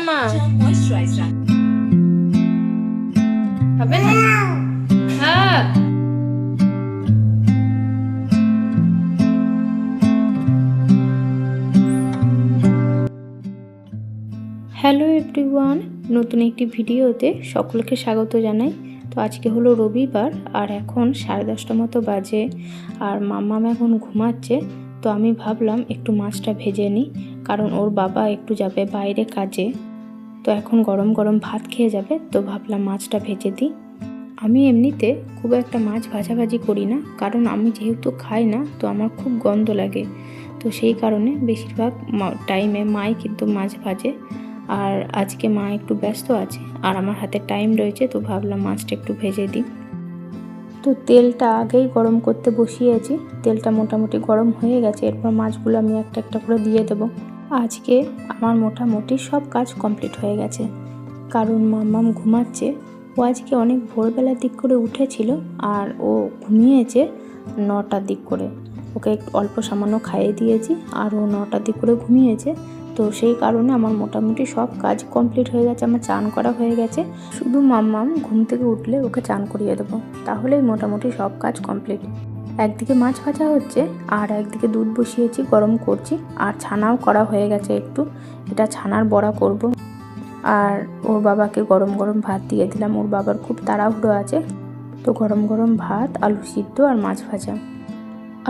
মামা খাবে না? হ্যাঁ। হ্যালো এভরিওয়ান, নতুন একটি ভিডিওতে সকলকে স্বাগত জানাই। তো আজকে হলো রবিবার আর এখন 10:30 মতো বাজে আর মাম্মাম এখন ঘুমাচ্ছে। তো আমি ভাবলাম একটু মাছটা ভেজে নিই, কারণ ওর বাবা একটু যাবে বাইরে কাজে। তো এখন গরম গরম ভাত খেয়ে যাবে, তো ভাবলাম মাছটা ভেজে দিই। আমি এমনিতে খুব একটা মাছ ভাজাভাজি করি না, কারণ আমি যেহেতু খাই না তো আমার খুব গন্ধ লাগে। তো সেই কারণে বেশিরভাগ টাইমে মাই কিন্তু মাছ ভাজে। আর আজকে মা একটু ব্যস্ত আছে আর আমার হাতে টাইম রয়েছে, তো ভাবলাম মাছটা একটু ভেজে দিই। তো তেলটা আগেই গরম করতে বসিয়েছি, তেলটা মোটামুটি গরম হয়ে গেছে। এরপর মাছগুলো আমি একটা একটা করে দিয়ে দেবো। আজকে আমার মোটামুটি সব কাজ কমপ্লিট হয়ে গেছে, কারণ মাম্মাম ঘুমাচ্ছে। ও আজকে অনেক ভোরবেলার দিক করে উঠেছিল আর ও ঘুমিয়েছে 9টার দিক করে। ওকে অল্প সামান্য খাইয়ে দিয়েছি আর ও 9টার দিক করে ঘুমিয়েছে। তো সেই কারণে আমার মোটামুটি সব কাজ কমপ্লিট হয়ে গেছে। আমার চান করা হয়ে গেছে, শুধু মাম্মাম ঘুম থেকে উঠলে ওকে চান করিয়ে দেবো, তাহলেই মোটামুটি সব কাজ কমপ্লিট। একদিকে মাছ ভাজা হচ্ছে আর একদিকে দুধ বসিয়েছি, গরম করছি। আর ছানাও করা হয়ে গেছে একটু, এটা ছানার বড়া করব। আর ওর বাবাকে গরম গরম ভাত দিয়ে দিলাম, ওর বাবার খুব তাড়াহুড়ো আছে। তো গরম গরম ভাত, আলু সিদ্ধ আর মাছ ভাজা।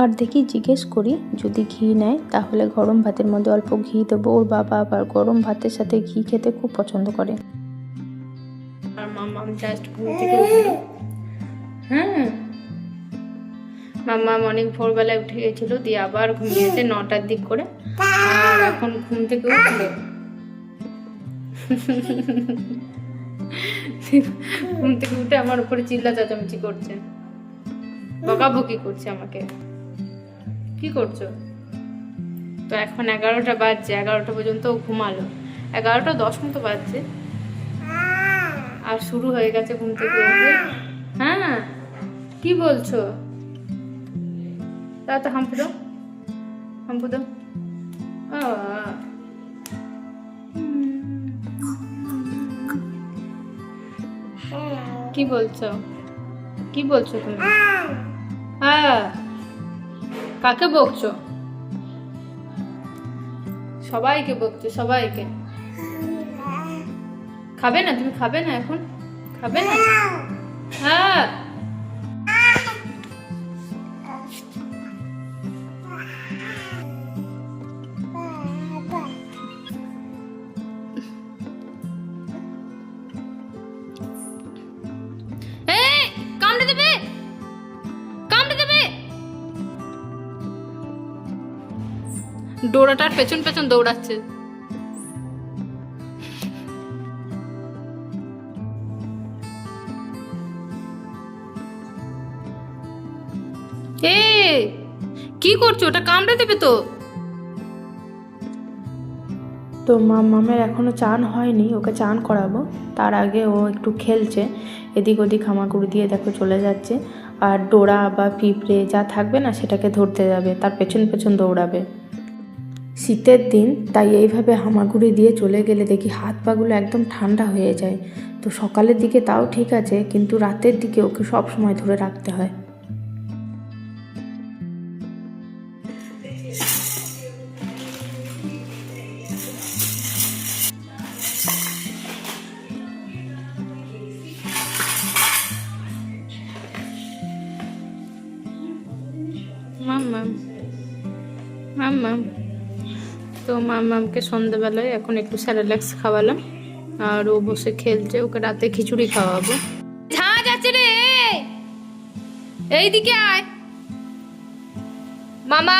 আর দেখি জিজ্ঞেস করি, যদি ঘি নেয় তাহলে গরম ভাতের মধ্যে অল্প ঘি দেবো। ওর বাবা আবার গরম ভাতের সাথে ঘি খেতে খুব পছন্দ করে। আর মাম্মাম জাস্ট ঘুম থেকে উঠলো। হ্যাঁ, মাম্মাম অনেক ভোরবেলায় উঠে গেছিল, দিয়ে আবার ঘুমিয়েছে 9টার দিক করে। আর এখন ঘুম থেকে উঠলো, ঘুম থেকে উঠে আমার উপরে চিল্লা চেঁচামেচি করছে, বকাবকি করছে আমাকে। কি করছো? তো এখন 11টা বাজছে, 11টা পর্যন্ত ঘুমালো। 11টা 10 মতো বাজছে আর শুরু হয়ে গেছে ঘুম থেকে উঠে। হ্যাঁ, কি বলছো? তা তো হাম্পু দাও, হাম্পু দাও। কি বলছো? কি বলছো তুমি? হ্যাঁ, কাকে বকছো? সবাইকে বকছো, সবাইকে। খাবে না? তুমি খাবে না এখন? খাবে না? হ্যাঁ। কামড়ে দেবে, কামড়ে দেবে। ডোরাটার পেছন পেছন দৌড়াচ্ছে। কি করছো? ওটা কামড়ে দেবে তো। তো মামের এখনো চান হয়নি, ওকে চান করাবো। তার আগে ও একটু খেলছে, এদিক ওদিক হামাগুড়ি দিয়ে দেখো চলে যাচ্ছে। আর ডোরা বা পিঁপড়ে যা থাকবে না সেটাকে ধরতে যাবে, তার পেছন পেছন দৌড়াবে। শীতের দিন, তাই এইভাবে হামাগুড়ি দিয়ে চলে গেলে দেখি হাত পাগুলো একদম ঠান্ডা হয়ে যায়। তো সকালের দিকে তাও ঠিক আছে, কিন্তু রাতের দিকে ওকে সব সময় ধরে রাখতে হয়। মাম্মাম, মাম্মাম। তো মাম্মামকে সন্ধ্যাবেলায় এখন একটু স্যারেলাক্স খাওয়ালাম আর ও বসে খেলছে। ওকে রাতে খিচুড়ি খাওয়াবো। ঝাঁজ আছে রে, এইদিকে আয় মামা।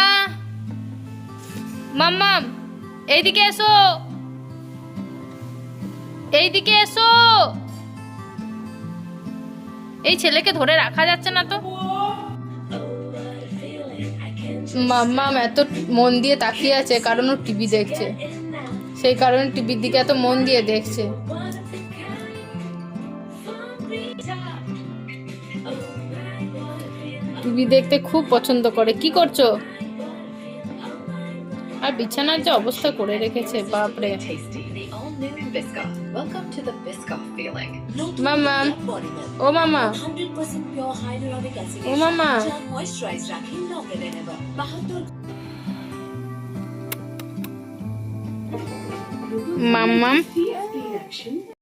মাম্মাম, এইদিকে এসো, এইদিকে এসো। এই ছেলেকে ধরে রাখা যাচ্ছে না তো। মাম্মাম এত মন দিয়ে তাকিয়ে আছে কারণ ও টিভি দেখছে, সেই কারণে টিভির দিকে এত মন দিয়ে দেখছে। টিভি দেখতে খুব পছন্দ করে। কি করছো? আর বিছানার যে অবস্থা করে রেখেছে, বাপরে। new in Biscoff. Welcome to the Biscoff feeling. মামা ও মামা 100% pure hyaluronic acid ও মামা যা moisturize রাখে longer than ever 72 মাম্মাম